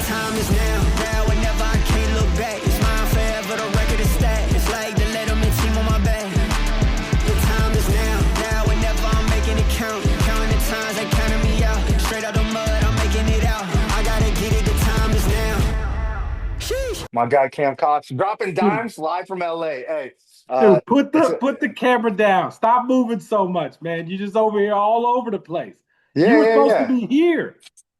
time is now, now or never, I can't look back. It's mine forever, the record is stacked. It's like the Letterman team on my back. The time is now, now or never, I'm making it count. Counting the times they counted me out. Straight out the mud, I'm making it out. I gotta get it, the time is now. Sheesh. My guy Cam Cox dropping dimes live from LA. Hey, Dude, put it's the a put the camera down. Stop moving so much, man. You just over here all over the place. You yeah, were yeah, supposed to yeah. be here.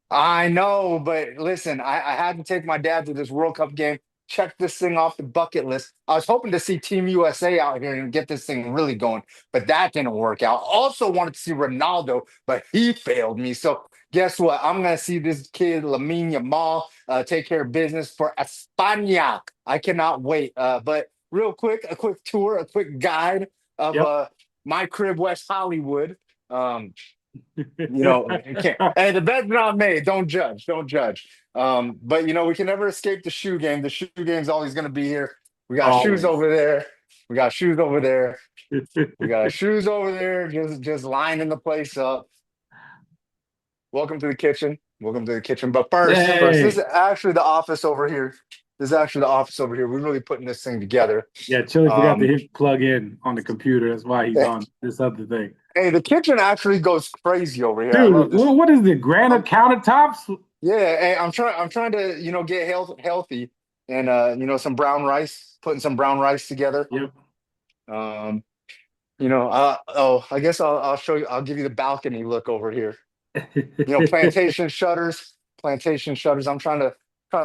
I know, but listen, I had to take my dad to this World Cup game. Check this thing off the bucket list. I was hoping to see Team USA out here and get this thing really going, but that didn't work out. Also wanted to see Ronaldo, but he failed me. So guess what? I'm gonna see this kid Lamine Yamal take care of business for España. I cannot wait. But real quick, a quick tour, a quick guide of Yep. my crib, West Hollywood. Um, you can't. Hey, the bed's not made. Don't judge. Don't judge. But we can never escape the shoe game. The shoe game's always going to be here. We got shoes Always. over there. We got shoes over there. We got shoes over there. Just lining the place up. Welcome to the kitchen. Welcome to the kitchen. But first, this Hey. is actually the office over here. This is actually the office over here. We're really putting this thing together. Yeah, Chili forgot to Um, hit plug in on the computer. That's why he's on this other thing. hey, the kitchen actually goes crazy over here. I love Dude, this. what is it? Granite Um, countertops? Yeah, hey, I'm trying to, get healthy and some brown rice, putting some brown rice together. Yep. Um, I guess I'll show you, I'll give you the balcony look over here. Plantation shutters, plantation shutters. I'm trying to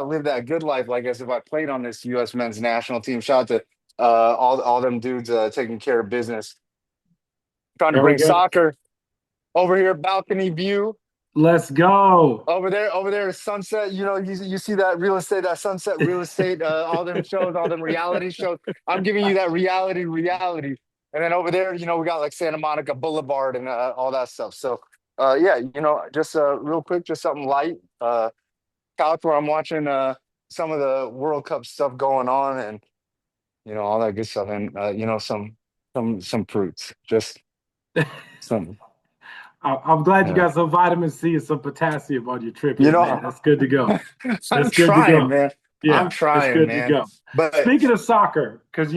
live that good life like as if I played on this US men's national team. Shout out to all them dudes taking care of business. Trying to There we bring go. soccer over here, balcony view. Let's go. Over there is Sunset. You see that real estate, that Sunset real estate, all them shows, all them reality shows. I'm giving you that reality. And then over there, we got like Santa Monica Boulevard and all that stuff. So, yeah, just real quick, just something light. Couch where I'm watching some of the World Cup stuff going on, and all that good stuff, and some fruits, just some. I'm glad you Yeah. got some vitamin C and some potassium on your trip You here, man. know, That's good to go. I'm That's good to trying, go. man. I'm Yeah, that's trying, good to man. go. But Speaking of soccer, because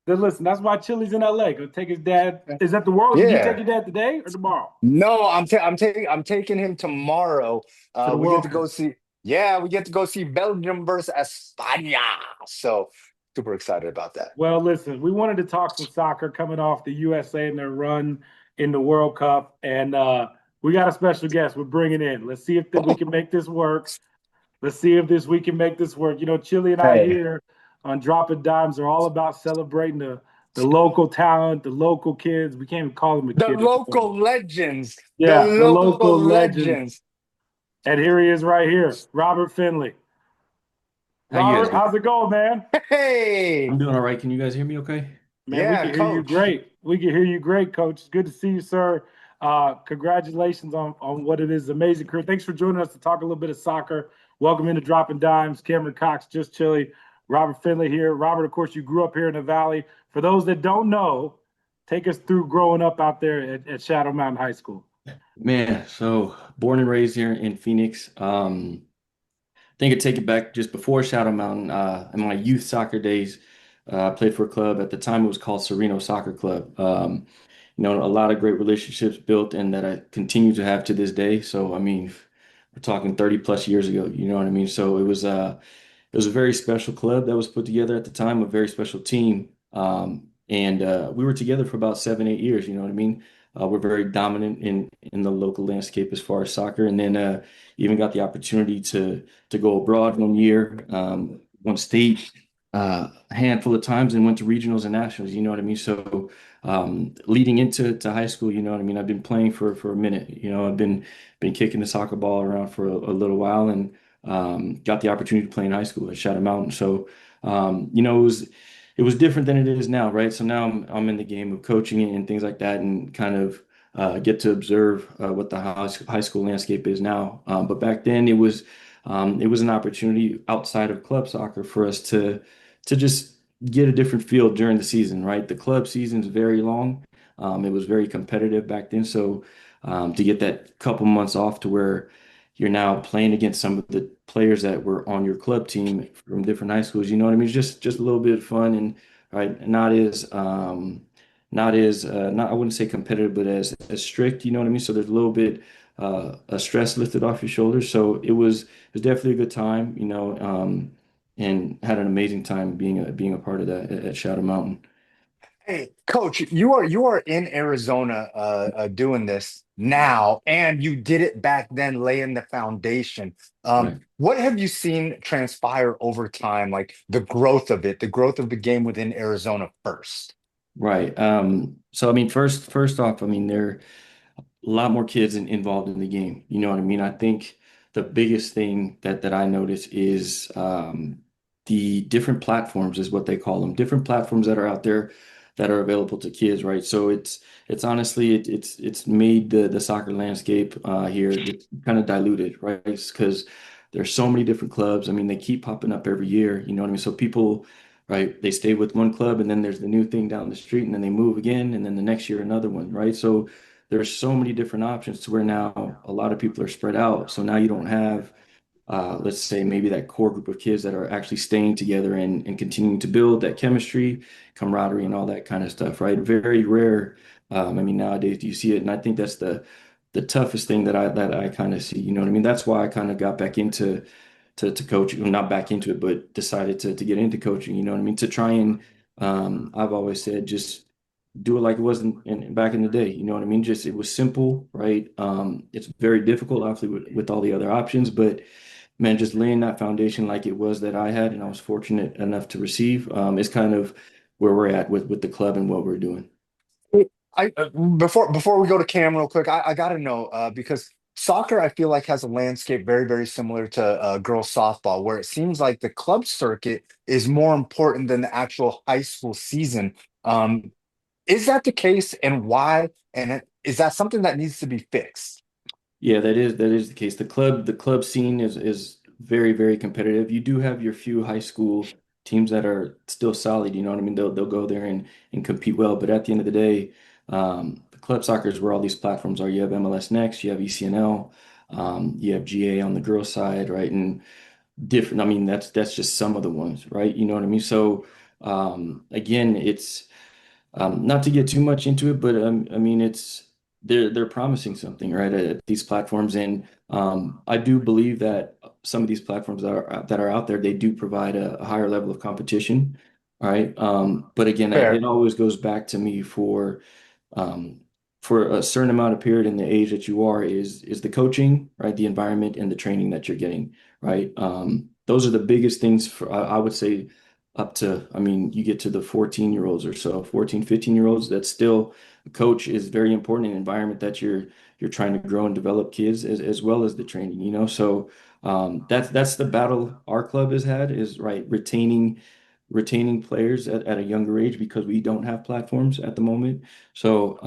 listen, that's why Chili's in LA. Gonna take his dad. Is that the world? You take yeah, your dad today or tomorrow no, I'm taking him tomorrow. to the We get World to go Cup? see. Yeah, we get to go see Belgium versus España. So super excited about that. Well, listen, we wanted to talk some soccer coming off the USA and their run in the World Cup, and we got a special guest we're bringing in. Let's see if we can make this work. Let's see if we can make this work. Chili and I Hey, here on Dropping Dimes are all about celebrating the local talent, the local kids. We can't even call them a the kid anymore. local legends, the Yeah, the local local legends. legends. And here he is right here, Robert Findley. How you guys Robert, doing? how's it going, man? I'm Hey, doing all right. Can you guys hear me okay? Man, we yeah, can hear you coach. great. We can hear you great, Coach. It's good to see you, sir. Congratulations on what it is, amazing career. Thanks for joining us to talk a little bit of soccer. Welcome into Dropping Dimes. Cameron Cox, Just Chili, Robert Findlay here. Robert, of course, you grew up here in the Valley. For those that don't know, take us through growing up out there at Shadow Mountain High School. Man, so born and raised here in Phoenix. Think I'd take it back just before Shadow Mountain. In my youth soccer days, I played for a club. At the time, it was called Sereno Soccer Club. A lot of great relationships built and that I continue to have to this day. So, I mean, we're talking 30 plus years ago, you know what I mean? So it was a very special club that was put together at the time, a very special team. And we were together for about 7, 8 years, you know what I mean? We're very dominant in the local landscape as far as soccer. And then even got the opportunity to go abroad one year, won state a handful of times and went to regionals and nationals, you know what I mean? So leading into high school, you know what I mean? I've been playing for a minute, I've been kicking the soccer ball around for a little while and got the opportunity to play in high school at Shadow Mountain. So it was different than it is now, right? So now I'm in the game of coaching and things like that, and kind of get to observe what the high school landscape is now. But back then, it was an opportunity outside of club soccer for us to just get a different feel during the season, right? The club season is very long. It was very competitive back then, so to get that couple months off to where you're now playing against some of the players that were on your club team from different high schools. You know what I mean? It's just a little bit of fun and right, not I wouldn't say competitive, but as strict. You know what I mean? So there's a little bit a stress lifted off your shoulders. So it was definitely a good time. And had an amazing time being a part of that at Shadow Mountain. Hey, Coach, you are in Arizona doing this now, and you did it back then, laying the foundation. Right. What have you seen transpire over time, like the growth of it, the growth of the game within Arizona first? Right. So I mean, first off, I mean, there are a lot more kids involved in the game. You know what I mean? I think the biggest thing that I notice is the different platforms is what they call them. Different platforms that are out there that are available to kids, right? So it's honestly it's made the soccer landscape here kind of diluted, right? Because there's so many different clubs. I mean, they keep popping up every year. You know what I mean? So people, right? They stay with one club and then there's the new thing down the street and then they move again and then the next year another one, right? So there's so many different options to where now a lot of people are spread out. So now you don't have, let's say, maybe that core group of kids that are actually staying together and continuing to build that chemistry, camaraderie, and all that kind of stuff, right? Very rare. I mean, nowadays do you see it? And I think that's the toughest thing that I kind of see. You know what I mean? That's why I kind of got back into to coaching, well, not back into it, but decided to get into coaching. You know what I mean? To try and I've always said just do it like it wasn't back in the day. You know what I mean? Just it was simple, right? It's very difficult, obviously, with all the other options, but man, just laying that foundation like it was that I had, and I was fortunate enough to receive, is kind of where we're at with the club and what we're doing. Before we go to Cam real quick, I got to know because soccer I feel like has a landscape very similar to girls softball, where it seems like the club circuit is more important than the actual high school season. Um, is that the case, and why? And is that something that needs to be fixed? Yeah, that is the case. The club scene is very competitive. You do have your few high school teams that are still solid. You know what I mean? They'll go there and compete well. But at the end of the day, the club soccer is where all these platforms are. You have MLS Next, you have ECNL, you have GA on the girls side, right? And different. I mean, that's just some of the ones, right? You know what I mean? So again, it's not to get too much into it, but I mean, they're promising something, right, at these platforms, and I do believe that some of these platforms that are out there, they do provide a higher level of competition, all right? But again, it Fair. always goes back to me um, for a certain amount of period in the age that you are is the coaching, right, the environment and the training that you're getting, right? Those are the biggest things for I would say up to, I mean, you get to the 14-year-olds or so, 14, 15-year-olds, that's still a coach is very important in environment that you're trying to grow and develop kids as well as the training, you know. So that's the battle our club has had is right retaining players at a younger age because we don't have platforms at the moment. So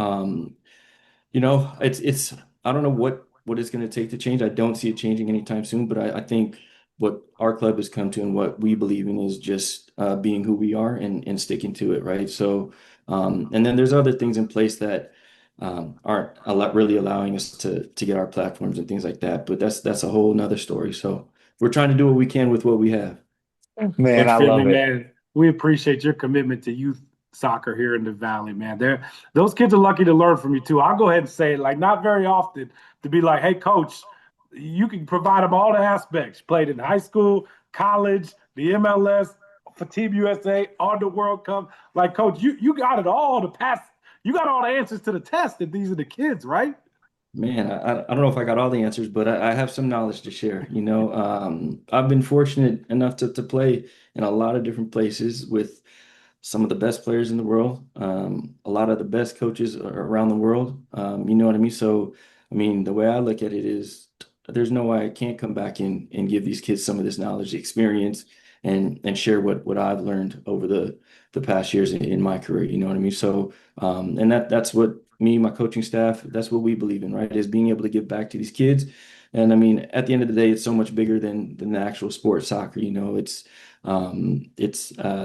it's I don't know what it's going to take to change. I don't see it changing anytime soon, but I think what our club has come to and what we believe in is just being who we are and sticking to it, right? So, and then there's other things in place that aren't really allowing us to get our platforms and things like that. But that's a whole nother story. So we're trying to do what we can with what we have. Man, Coach I Finley, love it. man, we appreciate your commitment to youth soccer here in the Valley, man. Those kids are lucky to learn from you too. I'll go ahead and say it, like not very often to be like, hey, coach, you can provide them all the aspects. Played in high school, college, the MLS, for Team USA, on the World Cup. Like, coach, you got it all to pass. You got all the answers to the test, and these are the kids, right? Man, I don't know if I got all the answers, but I have some knowledge to share. I've been fortunate enough to play in a lot of different places with some of the best players in the world, a lot of the best coaches around the world. You know what I mean? So, I mean, the way I look at it is there's no way I can't come back and give these kids some of this knowledge, experience, and share what I've learned over the past years in my career. You know what I mean? So, and that's what me, my coaching staff, that's what we believe in, right? Is being able to give back to these kids. And I mean, at the end of the day, it's so much bigger than the actual sport soccer. It's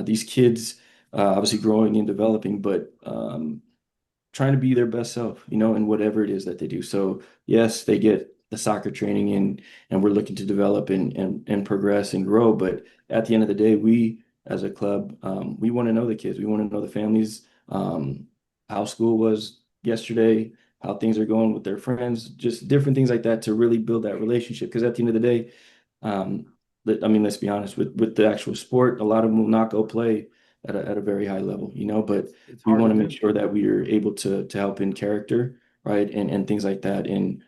these kids obviously growing and developing, but trying to be their best self, in whatever it is that they do. So yes, they get the soccer training and we're looking to develop and progress and grow. But at the end of the day, we as a club, we want to know the kids. We want to know the families, how school was yesterday, how things are going with their friends, just different things like that to really build that relationship. Because at the end of the day, I mean, let's be honest, with the actual sport, a lot of them will not go play at a very high level, but It's we hard want to to do. make sure that we are able to help in character, right? And things like that, and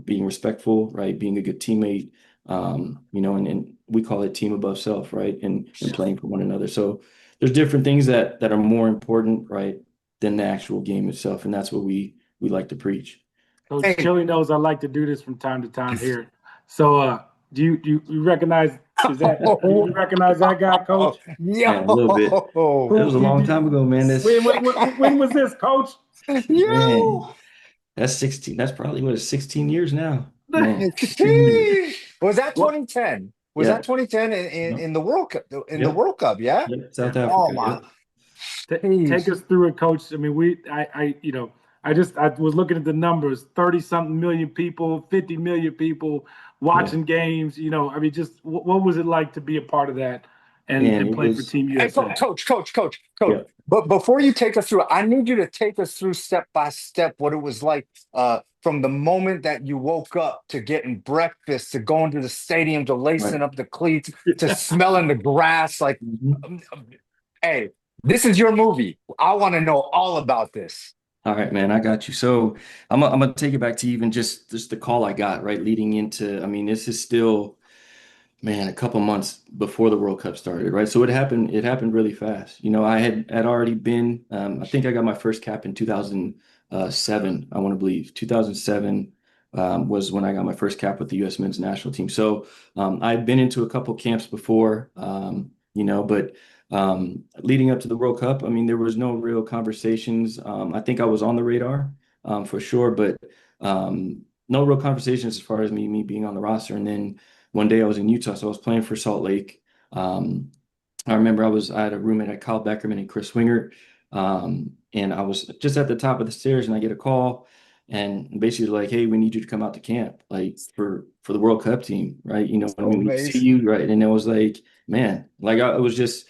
being respectful, right? Being a good teammate, and we call it team above self, right? And playing for one another. So there's different things that are more important, right, than the actual game itself. And that's what we like to preach. Coach Hey, Chili knows I like to do this from time to time here. So do you recognize do you recognize that guy, Coach? Man, a little bit. It yo, was a long time ago, man. When was this, Coach? yo. Man, that's 16. That's probably what, 16 years now. Man, 16 years. Sheesh. Was that What? 2010? Was Yeah. that 2010 Yep. in the World Cup? In the Yep. World Cup, yeah. Yep. South Oh Africa. my. Yep. Take Jeez. us through it, Coach. I mean, I was looking at the numbers: 30-something million people, 50 million people Yeah. watching games. I mean, just what was it like to be a part of that Man, and it play for was, Team Hey, USA? coach. yeah. But before you take us through it, I need you to take us through step by step what it was like from the moment that you woke up to getting breakfast to going to the stadium to Right. lacing up the cleats to smelling the grass. Like, Mhm. hey, this is your movie. I want to know all about this. All right, man, I got you. So I'm gonna take it back to even just the call I got, right, leading into, I mean, this is still, man, a couple months before the World Cup started, right? So it happened really fast. I had already been, I think I got my first cap in 2007, I want to believe. 2007 was when I got my first cap with the U.S. men's national team. So I'd been into a couple camps before, but leading up to the World Cup, I mean, there was no real conversations. I think I was on the radar for sure, but no real conversations as far as me being on the roster. And then one day I was in Utah, so I was playing for Salt Lake. I remember I had a roommate at Kyle Beckerman and Chris Winger, and I was just at the top of the stairs, and I get a call, and basically like, "Hey, we need you to come out to camp, like for the World Cup team, right? You know what I So mean? We see amazing. you, right?" And it was like, man, like I was just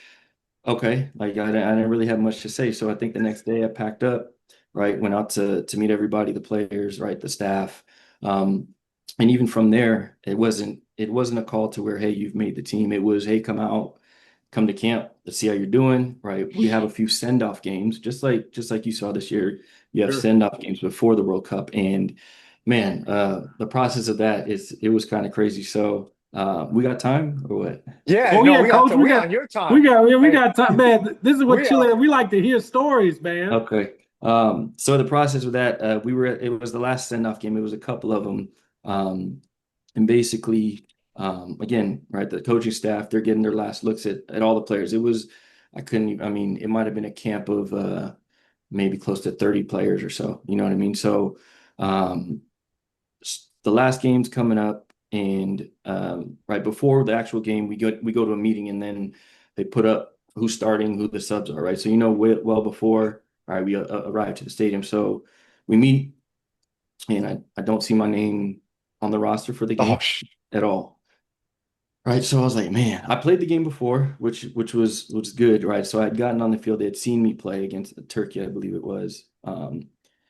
okay. Like I didn't really have much to say, so I think the next day I packed up, right, went out to meet everybody, the players, right, the staff. Um, and even from there, it wasn't a call to where, hey, you've made the team. It was, hey, come out, come to camp, let's see how you're doing, right? We have a few send-off games, just like you saw this year. You have Sure. send-off games before the World Cup. And man, the process of that it was kind of crazy. So we got time or what? Yeah, Oh no, yeah, Coach. we on your We time. got we Hey, got time, man. This is what we Chile. are. We like to hear stories, man. Okay. So the process with that, it was the last send-off game. It was a couple of them. And basically, again, right, the coaching staff, they're getting their last looks at all the players. I mean, it might have been a camp of maybe close to 30 players or so. You know what I mean? So um, the last game's coming up, and right before the actual game, we go to a meeting, and then they put up who's starting, who the subs are, right? So well before, all right, we arrive to the stadium. So we meet, and I don't see my name on the roster for the Oh, game at all. Right. So I was like, man, I played the game before, which was good, right? So I'd gotten on the field, they had seen me play against Turkey, I believe it was.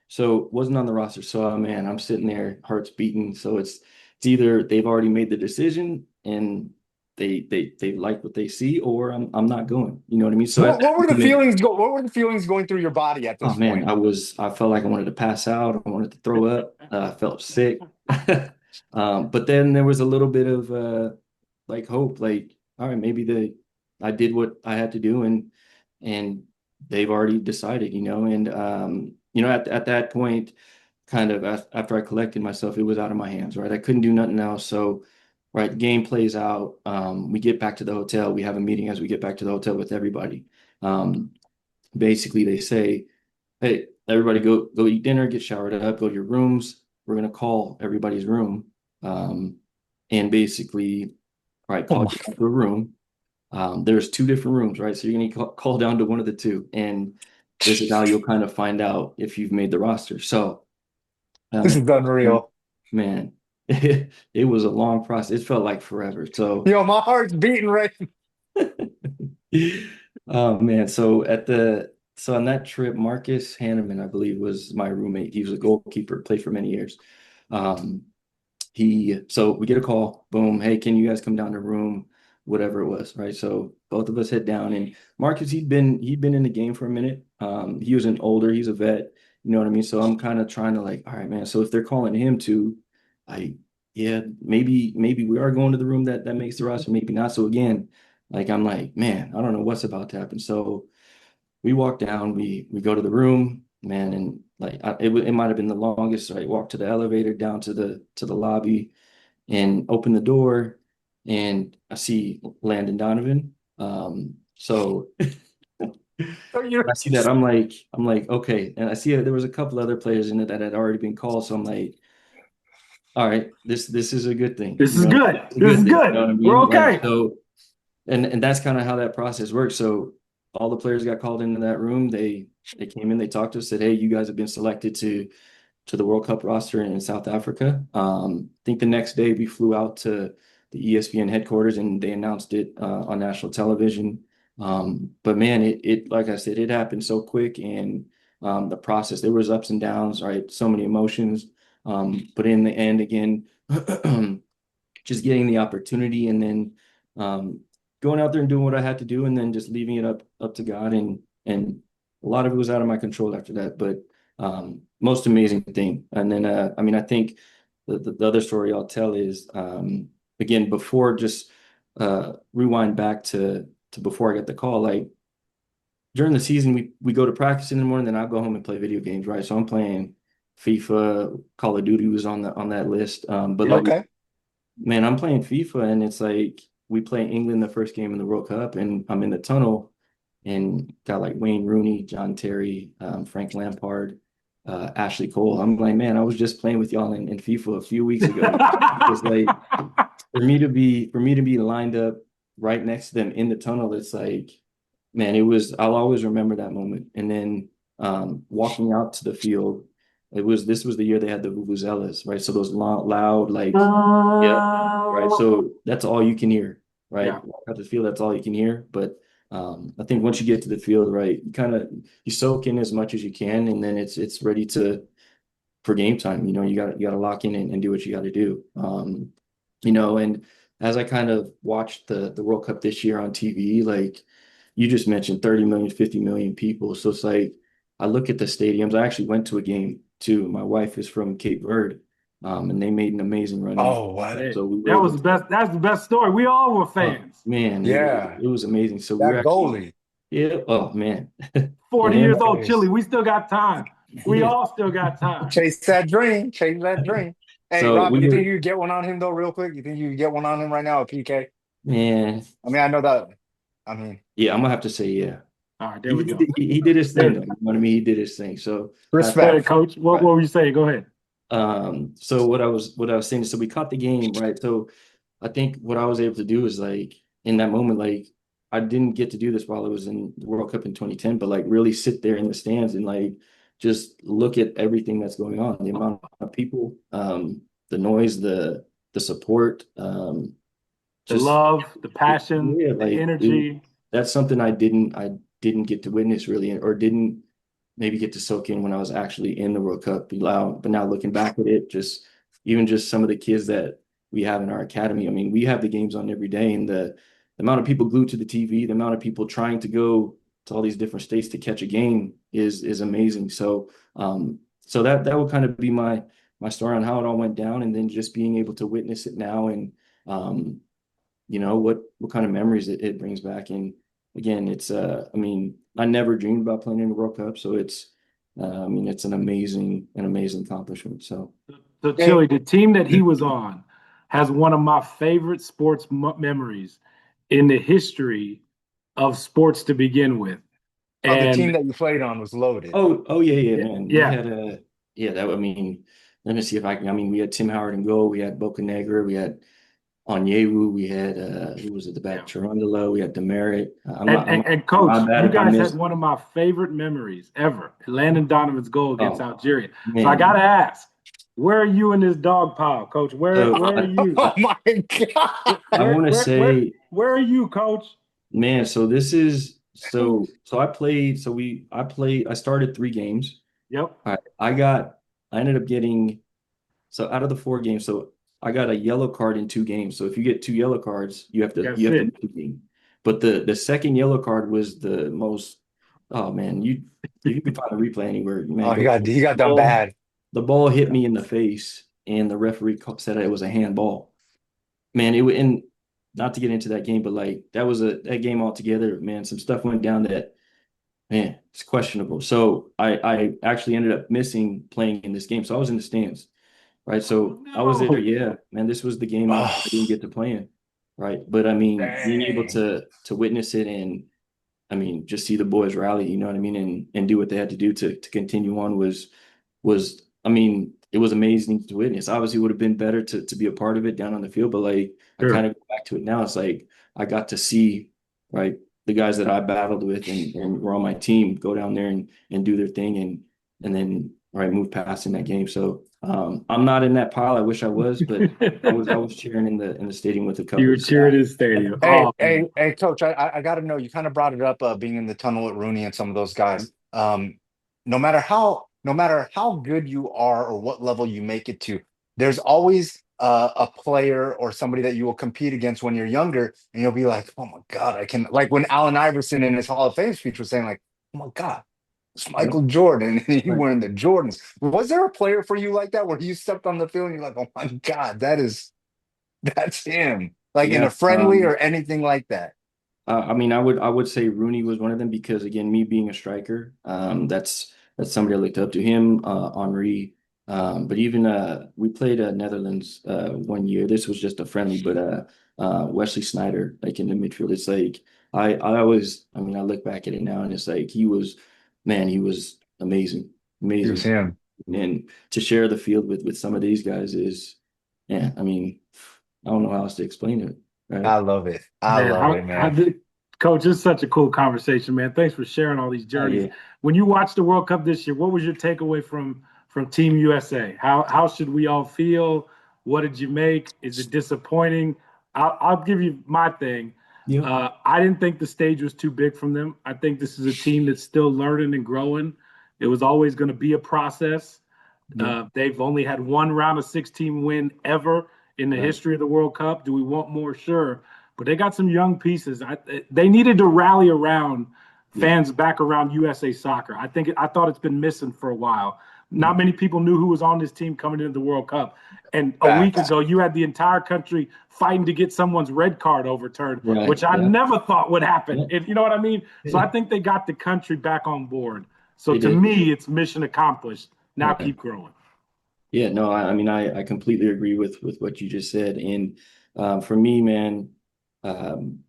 So wasn't on the roster. So man, I'm sitting there, heart's beating. So it's either they've already made the decision and they like what they see, or I'm not going. You know what I mean? So at what that were the moment, feelings go? What were the feelings going through your body at oh this man, point? I felt like I wanted to pass out. I wanted to throw up. I felt sick. But then there was a little bit of like hope, like, all right, maybe I did what I had to do, and they've already decided, and at that point, kind of after I collected myself, it was out of my hands, right? I couldn't do nothing else. So, right, the game plays out. We get back to the hotel. We have a meeting as we get back to the hotel with everybody. Um, Basically, they say, hey, everybody go eat dinner, get showered up, go to your rooms. We're gonna call everybody's room, and basically, right, Oh call my. you to a room. There's two different rooms, right? So you're gonna call down to one of the two, and this is how you'll kind of find out if you've made the roster. So This at is that point, unreal. man, it was a long process. It felt like forever. So, Yo, my heart's beating right. oh man. So on that trip, Marcus Hanneman, I believe, was my roommate. He was a goalkeeper, played for many years. Um, so we get a call, boom, hey, can you guys come down to the room, whatever it was, right? So both of us head down, and Marcus, he'd been in the game for a minute. He was an older, he's a vet, you know what I mean? So I'm kind of trying to like, all right, man. So if they're calling him to, I yeah, maybe we are going to the room that makes the roster, maybe not. So again, like I'm like, man, I don't know what's about to happen. So we walk down, we go to the room, man, and like it might have been the longest. Right, walk to the elevator down to the lobby, and open the door, and I see Landon Donovan. So So you're I see that I'm like okay, and I see that there was a couple other players in it that had already been called. So I'm like, all right, this is a good thing. This You is know, good. it's a This good is thing. You good. know what I We're mean? Like okay. so. And that's kind of how that process works. So all the players got called into that room. They came in, they talked to us, said, "Hey, you guys have been selected to the World Cup roster in South Africa." I think the next day we flew out to the ESPN headquarters and they announced it on national television. But man, it like I said, it happened so quick, and the process, there was ups and downs, right? So many emotions. But in the end, again, just getting the opportunity, and then going out there and doing what I had to do, and then just leaving it up to God, and a lot of it was out of my control after that. But most amazing thing. And then I mean, I think the other story I'll tell is again, before, just rewind back to before I got the call, like during the season we go to practice in the morning, then I'll go home and play video games, right? So I'm playing FIFA, Call of Duty was on that list. But like, okay. man, I'm playing FIFA, and it's like we play England the first game in the World Cup, and I'm in the tunnel and got like Wayne Rooney, John Terry, Frank Lampard, Ashley Cole. I'm like, man, I was just playing with y'all in FIFA a few weeks ago. It's like for me to be lined up right next to them in the tunnel, it's like, man, I'll always remember that moment. And then walking out to the field, this was the year they had the vuvuzelas, right? So those loud, like, yeah, right. So that's all you can hear, right? Yeah. Walk out the field, that's all you can hear. But I think once you get to the field, right, you soak in as much as you can, and then it's ready for game time. You know, you gotta lock in and do what you got to do. And as I kind of watched the World Cup this year on TV, like you just mentioned, 30 million, 50 million people. So it's like I look at the stadiums. I actually went to a game too. My wife is from Cape Verde, and they made an amazing run in. Oh, what? Hey, So we were that able was the to, best. That's the best story. We all were oh fans. man, Yeah, it was amazing. So we were that actually, goalie. yeah, oh man. 40 And years That old, is Chili. We still got time. We then all still got time. chase that dream. Chase that dream. Hey, so Robbie, we you think were, you could get one on him though, real quick? You think you could get one on him right now, at PK? man, I mean, I know that. I mean, yeah, I'm gonna have to say yeah. All right, there He we did, go. he did his There thing we though. go. You know what I mean? He did his thing. So Go ahead, respect. Coach. What right. were you saying? Go ahead. So what I was saying, so we caught the game, right? So I think what I was able to do is like in that moment, like I didn't get to do this while I was in the World Cup in 2010, but like really sit there in the stands and like just look at everything that's going on, the amount of people, the noise, the support, The just love, the passion, yeah, the like energy. that's something I didn't get to witness really, or didn't maybe get to soak in when I was actually in the World Cup. But now looking back at it, just some of the kids that we have in our academy. I mean, we have the games on every day, and the amount of people glued to the TV, the amount of people trying to go to all these different states to catch a game is amazing. So that would kind of be my story on how it all went down, and then just being able to witness it now, and um, what kind of memories it brings back. And again, it's I mean, I never dreamed about playing in the World Cup, so I mean, it's an amazing accomplishment. So So, Hey, Chili, the team that he was on has one of my favorite sports memories in the history of sports to begin with. oh, the team And that you played on was loaded. oh yeah, man, we yeah, had a yeah that I mean, let me see if I can. I mean, we had Tim Howard and goal, we had Bocanegra, we had Onyewu, we had who was at the back, yeah. Chirundolo, we had Demerit. And My Coach, bad you if I guys had missed. one of my favorite memories ever, Landon Donovan's goal against Oh Algeria. So I man, got to ask, Where are you in this dog pile, Coach? Where So are you? Oh my God. I want to say, Where are you, Coach? man, so this is so I played so we I started 3 games. Yep. All right. I ended up getting so out of the 4 games, so I got a yellow card in 2 games. So if you get 2 yellow cards, That's you have to it. miss the game. But the second yellow card was the most, oh man, you if you can find a replay anywhere, man, Oh, go for it. he got done bad. The ball hit me in the face, and the referee said it was a handball. Man, and not to get into that game, but like that game altogether, man, some stuff went down that, man, it's questionable. So I actually ended up missing playing in this game. So I was in the stands, right? So I was there, No. yeah, man, this was the game I Oh, didn't get to play in, right? But I mean, being able dang. to witness it, and I mean, just see the boys rally, you know what I mean, and do what they had to do to continue on was I mean, it was amazing to witness. Obviously, it would have been better to be a part of it down on the field, but like I kind Sure. of go back to it now. It's like I got to see, right, the guys that I battled with and were on my team go down there and do their thing, and then right, move past in that game. So I'm not in that pile. I wish I was, but I was cheering in the stadium with a You couple were of cheering Saints. in the stadium. Hey, Oh hey, man. hey, Coach, I got to know. You kind of brought it up, being in the tunnel with Rooney and some of those guys. No matter how good you are or what level you make it to, there's always a player or somebody that you will compete against when you're younger, and you'll be like, "Oh my God, I can." Like when Allen Iverson in his Hall of Fame speech was saying, "Like, oh my God, it's Yep. Michael Jordan," and he Right. wearing the Jordans. Was there a player for you like that where you stepped on the field and you're like, "Oh my God, that's him," like in Yeah. a friendly or anything like that? I mean, I would say Rooney was one of them because again, me being a striker, that's somebody I looked up to him, Henri. But even we played Netherlands 1 year. This was just a friendly, but Wesley Sneijder, like in the midfield, it's like I always, I mean, I look back at it now and it's like man, he was amazing, He was amazing. him. And to share the field with some of these guys is, yeah, I mean, I don't know how else to explain it, right? I love it. I Man, love it, how man. did Coach, it's such a cool conversation, man. Thanks for sharing all these Oh journeys. yeah. When you watched the World Cup this year, what was your takeaway from Team USA? How should we all feel? What did you make? Is it disappointing? I'll give you my thing. Yep. I didn't think the stage was too big from them. I think this is a team that's still learning and growing. It was always going to be a process. Yeah. They've only had one round of 16 win ever in the Right. history of the World Cup. Do we want more? Sure. But they got some young pieces. They needed to rally around Yeah. fans back around USA soccer. I thought it's been missing for a while. Yeah. Not many people knew who was on this team coming into the World Cup. And a week Facts. ago, you had the entire country fighting to get someone's red card overturned, Right. which I Yeah. never thought would happen. Yeah. You know what I mean? So I Yeah. think they got the country back on board. So They to did. me, it's mission accomplished. Now Right. keep growing. Yeah. No, I mean, I completely agree with what you just said. And for me, man, um,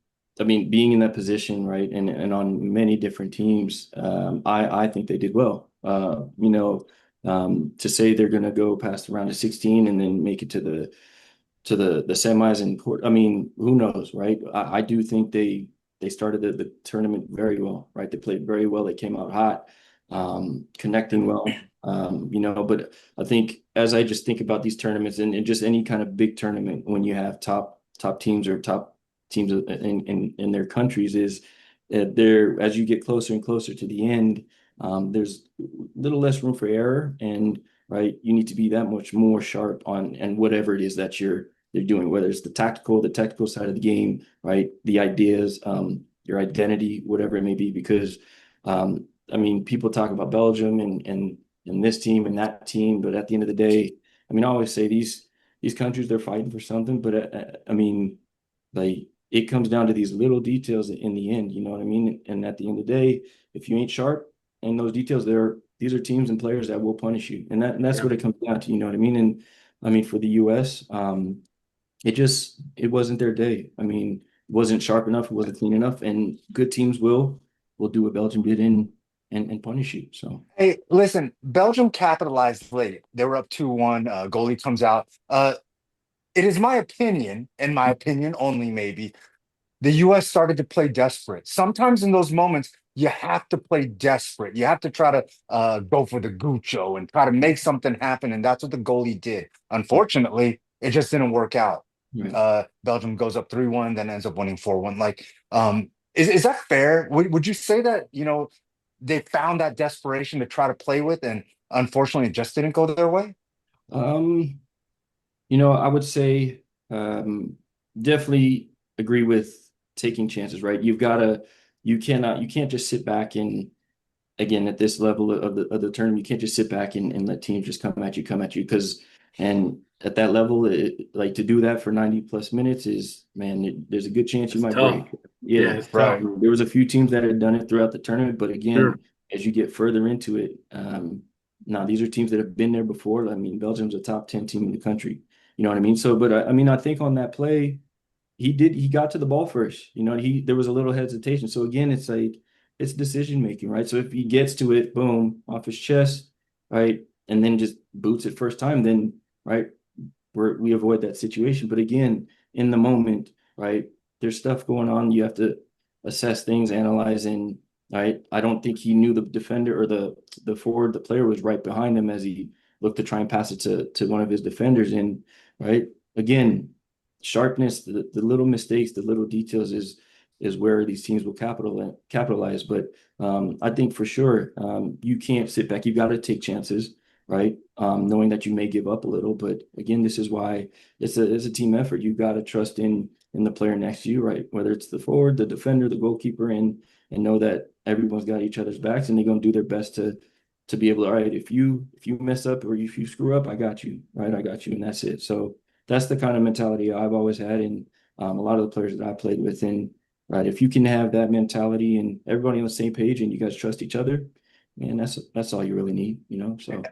I mean, being in that position, right, and on many different teams, I think they did well. To say they're going to go past the round of 16 and then make it to the semis and port. I mean, who knows, right? I do think they started the tournament very well, right? They played very well. They came out hot, connecting well. But I think as I just think about these tournaments and just any kind of big tournament when you have top teams or top teams in their countries is there as you get closer and closer to the end, there's a little less room for error and right, you need to be that much more sharp on and whatever it is that they're doing, whether it's the technical side of the game, right? The ideas, your identity, whatever it may be, because I mean, people talk about Belgium and this team and that team, but at the end of the day, I mean, I always say these countries they're fighting for something, but I mean, like it comes down to these little details in the end, you know what I mean? And at the end of the day, if you ain't sharp in those details, these are teams and players that will punish you, and that's Yeah. what it comes down to, you know what I mean? And I mean, for the U.S., it wasn't their day. I mean, it wasn't sharp enough, it wasn't clean enough, and good teams will do what Belgium did and punish you. So Hey, listen, Belgium capitalized late. They were up 2-1. Goalie comes out. It is my opinion, and my opinion only, maybe, the US started to play desperate. Sometimes in those moments, you have to play desperate. You have to try to go for the Gucho and try to make something happen. And that's what the goalie did. Unfortunately, it just didn't work out. Right. Belgium goes up 3-1, then ends up winning 4-1. Like, is that fair? Would you say that, they found that desperation to try to play with, and unfortunately, it just didn't go their way? Um, I would say um, definitely agree with taking chances, right? You can't just sit back and again at this level of the tournament, you can't just sit back and let teams just come at you because and at that level, like to do that for 90 plus minutes is man, there's a good chance you It's might tough. break. Yeah, Yeah. it's tough. Right. There was a few teams that had done it throughout the tournament, but Sure. again, as you get further into it, now these are teams that have been there before. I mean, Belgium's a top 10 team in the country. You know what I mean? So, but I mean, I think on that play, he got to the ball first. There was a little hesitation. So again, it's like it's decision making, right? So if he gets to it, boom, off his chest, right, and then just boots it first time, then right, we avoid that situation. But again, in the moment, right, there's stuff going on. You have to assess things, analyze, and right. I don't think he knew the defender or the forward, the player was right behind him as he looked to try and pass it to one of his defenders. And right, again, sharpness, the little mistakes, the little details is where these teams will capitalize. But I think for sure you can't sit back. You got to take chances, right? Knowing that you may give up a little, but again, this is why it's a team effort. You got to trust in the player next to you, right? Whether it's the forward, the defender, the goalkeeper, and know that everyone's got each other's backs, and they're gonna do their best to be able to, all right, if you mess up or if you screw up, I got you, right? I got you, and that's it. So that's the kind of mentality I've always had, and a lot of the players that I played with, and right, if you can have that mentality and everybody on the same page, and you guys trust each other, man, that's all you really need, So.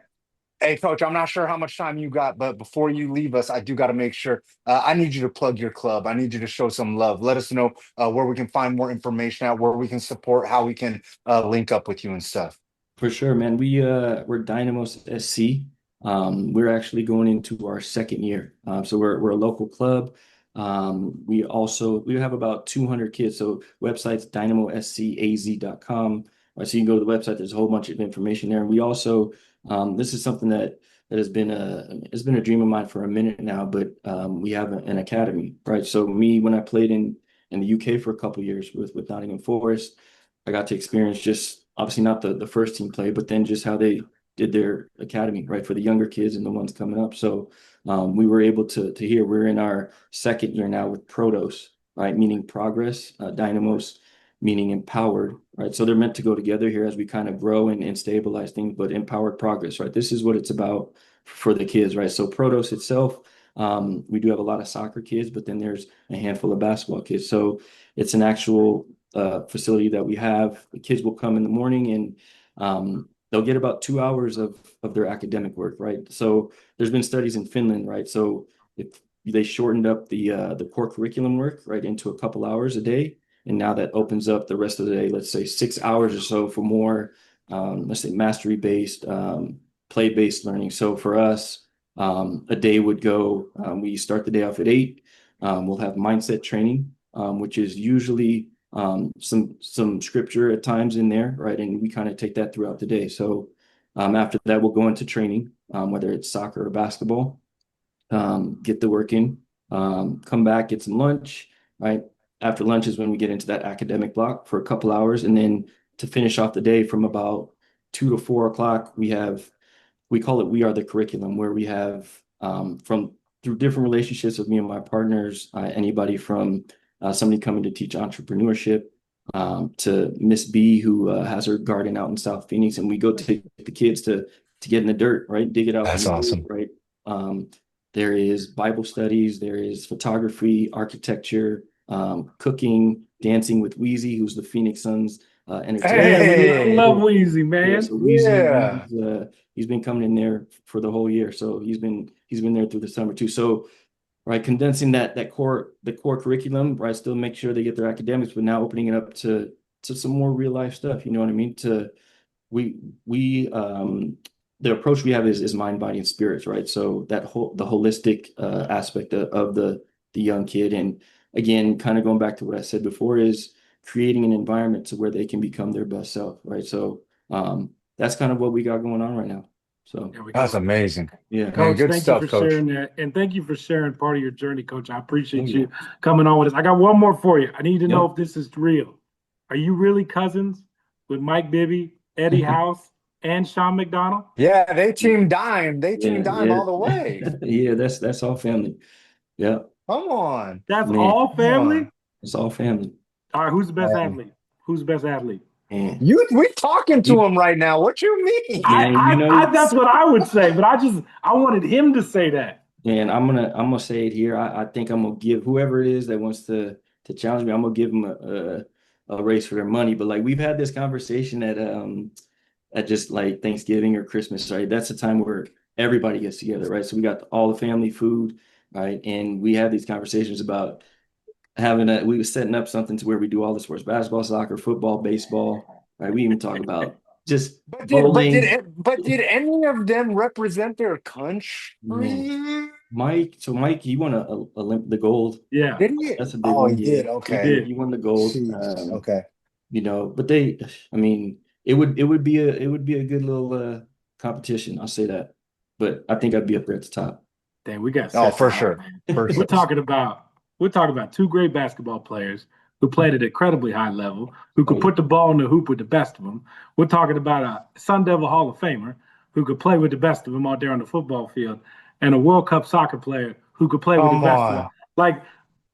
Hey, coach, I'm not sure how much time you got, but before you leave us, I do got to make sure I need you to plug your club. I need you to show some love. Let us know where we can find more information out, where we can support, how we can link up with you and stuff. For sure, man. We're Dynamos SC. We're actually going into our second year. So we're a local club. We have about 200 kids. So website's dynamoscaz.com. So you can go to the website. There's a whole bunch of information there. And we also this is something that has been a dream of mine for a minute now. But we have an academy, right? So when I played in the UK for a couple of years with Nottingham Forest. I got to experience just obviously not the first team play, but then just how they did their academy, right, for the younger kids and the ones coming up. So we were able to hear we're in our second year now with Protos, right, meaning progress, Dynamos, meaning empowered, right? So they're meant to go together here as we kind of grow and stabilize things, but empowered progress, right? This is what it's about for the kids, right? So Protos itself, we do have a lot of soccer kids, but then there's a handful of basketball kids. So it's an actual facility that we have. The kids will come in the morning and they'll get about 2 hours of their academic work, right? So there's been studies in Finland, right? So if they shortened up the core curriculum work right into a couple hours a day, and now that opens up the rest of the day, let's say 6 hours or so for more, let's say mastery-based, play-based learning. So for us, a day would go, we start the day off at 8. We'll have mindset training, which is usually some scripture at times in there, right? And we kind of take that throughout the day. So after that, we'll go into training, whether it's soccer or basketball, get the work in, come back, get some lunch, right? After lunch is when we get into that academic block for a couple hours. And then to finish off the day from about 2 to 4 o'clock, we call it We Are the Curriculum, where we have from through different relationships with me and my partners, anybody from somebody coming to teach entrepreneurship to Miss B, who has her garden out in South Phoenix, and we go take the kids to get in the dirt, right? Dig it out from That's the dirt, awesome. right? There is Bible studies, there is photography, architecture, cooking, dancing with Wheezy, who's the Phoenix Suns entertainer. Hey, I love Hey, Wheezy, Yeah, man. so yeah. he's been coming in there for the whole year. So he's been there through the summer too. So right, condensing the core curriculum, right, still make sure they get their academics, but now opening it up to some more real life stuff. You know what I mean? We the approach we have is mind, body, and spirits, right? So the holistic aspect of the young kid, and again, kind of going back to what I said before, is creating an environment to where they can become their best self, right? So that's kind of what we got going on right now. So There we go. That's amazing. yeah. Man, Coach, good thank stuff, you for Coach. sharing that. And thank you for sharing part of your journey, Coach. I appreciate Oh, yeah. you coming on with us. I got one more for you. I need to know Yeah. if this is real. Are you really cousins with Mike Bibby, Eddie House, and Sean McDonald? Yeah, they team dime. They team Yeah, dime yeah. all the way. Yeah, that's all family. Yeah, Come on. That's man, all Come family? on. it's all family. All right, who's the best Man. athlete? Who's the best athlete? Man, We talking to You- him right now. What you mean? That's what I would say, but I wanted him to say that. man, I'm gonna say it here. I think I'm gonna give whoever it is that wants to challenge me, I'm gonna give them a race for their money. But like we've had this conversation at just like Thanksgiving or Christmas, right? That's the time where everybody gets together, right? So we got all the family food, right? And we have these conversations about we were setting up something to where we do all the sports, basketball, soccer, football, baseball, right? We even talk about just bowling. But did any of them represent their Man, country? Mike, he won the gold. Yeah, Did he? That's a big Oh, one. he Yeah, did. he Okay. did. he won the gold. Jeez. Okay. But I mean, it would be a good little competition. I'll say that. But I think I'd be up there at the top. Dang, we got Oh, set for up, sure. man. For We're sure. talking about two great basketball players who played at an incredibly high level, who could put the ball in the hoop with the best of them. We're talking about a Sun Devil Hall of Famer who could play with the best of them out there on the football field, and a World Cup soccer player who could play with the Come best of them. on. Like,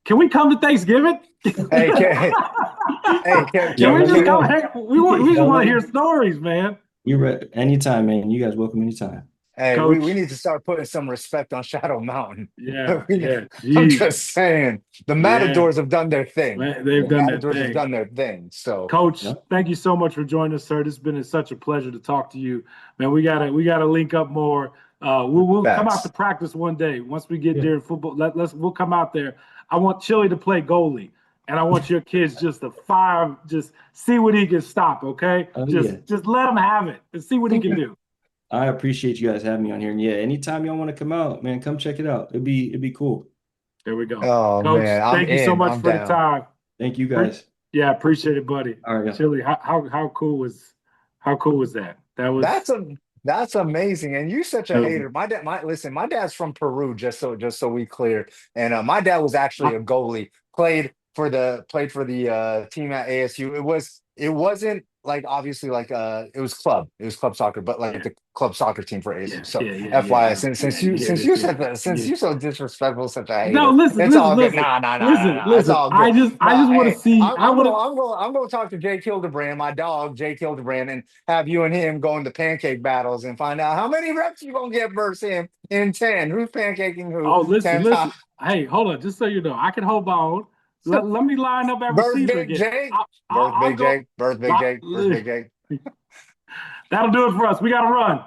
can we come to Thanksgiving? Hey, can Can we just come? we? We just want to hear stories, man. You're anytime, man. You guys welcome anytime. Hey, Coach. we need to start putting some respect on Shadow Mountain. Yeah, We- yeah. I'm Geez. just saying, the Matadors have done their thing. Man, The they've done their Matadors have thing. done their thing. So, Coach, Yep. thank you so much for joining us, sir. This has been such a pleasure to talk to you, man. We gotta link up more. We'll come out Facts. to practice one day once we get Yeah. there in football. We'll come out there. I want Chili to play goalie, and I want your kids just to fire, just see what he can stop. Okay, Oh, just yeah. let him have it and see what he can do. I appreciate you guys having me on here. And yeah, anytime y'all want to come out, man, come check it out. It'd be cool. There we go. oh Coach, man, I'm thank you so in. much I'm for the down. time. Thank you guys. Yeah, appreciate it, buddy. All right, yeah. Chili, how cool was that? That was That's amazing. And you such a hater. My dad's from Peru, just so we clear. And my dad was actually a goalie, played for the team at ASU. It wasn't like obviously like it was club soccer, but like the club soccer team for ASU. So FYI, since you're so disrespectful, such a hater. No, listen, it's listen, all good. listen. Nah. It's Listen. all I good. just want to see. I'm gonna talk to Jake Hildebrand, my dog, Jake Hildebrand, and have you and him go into pancake battles and find out how many reps you gonna get versus him in 10. Who's pancaking who? Oh, listen. 10 times. Hey, hold on. Just so you know, I can hold my own. Let me line up at Birth receiver Big again. Jake. I'll Birth Big go- Jake. Birth Big Jake. Birth Big Jake. That'll do it for us. We gotta run.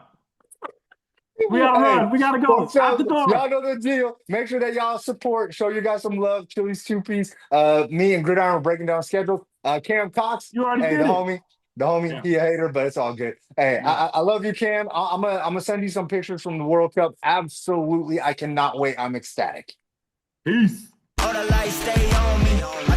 We gotta run. We gotta go. So, Out the door. y'all know the deal. Make sure that y'all support. Show you guys some love. Chili's 2-piece. Me and Gridiron are breaking down schedule. Cam Cox. You already Hey, did the it. homie. Yeah. He a hater, but it's all good. Hey, Yeah. I love you, Cam. I'm gonna send you some pictures from the World Cup. Absolutely, I cannot wait. I'm ecstatic. Peace. All the lights stay on me. I